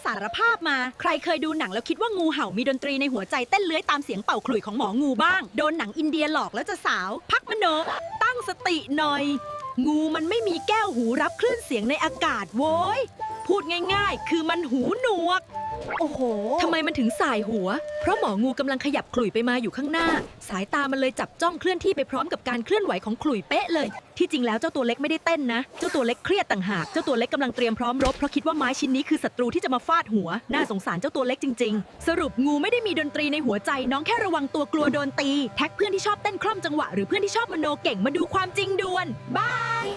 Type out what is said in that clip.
สารภาพมาใครเคยดูหนังแล้วคิดว่างูเห่ามีดนตรีในหัวใจเต้นเลื้อยตามเสียงเป่าขลุ่ยของหมองูบ้างโดนหนังอินเดียหลอกแล้วจะสาวพักมโนตั้งสติหน่อยงูมันไม่มีแก้วหูรับคลื่นเสียงในอากาศโว้ยพูดง่ายๆคือมันหูหนวกโอ้โหทำไมมันถึงสายหัวเพราะหมองูกำลังขยับขลุ่ยไปมาอยู่ข้างหน้าสายตามันเลยจับจ้องเคลื่อนที่ไปพร้อมกับการเคลื่อนไหวของขลุ่ยเป๊ะเลยที่จริงแล้วเจ้าตัวเล็กไม่ได้เต้นนะเจ้าตัวเล็กเครียดต่างหากเจ้าตัวเล็กกำลังเตรียมพร้อมรบเพราะคิดว่าไม้ชิ้นนี้คือศัตรูที่จะมาฟาดหัวน่าสงสารเจ้าตัวเล็กจริงๆสรุปงูไม่ได้มีดนตรีในหัวใจน้องแค่ระวังตัวกลัวโดนตีแท็กเพื่อนที่ชอบเต้นคล่อมจังหวะหรือเพื่อนที่ชอบมโนเก่งมาดูความจริงด่วนบาย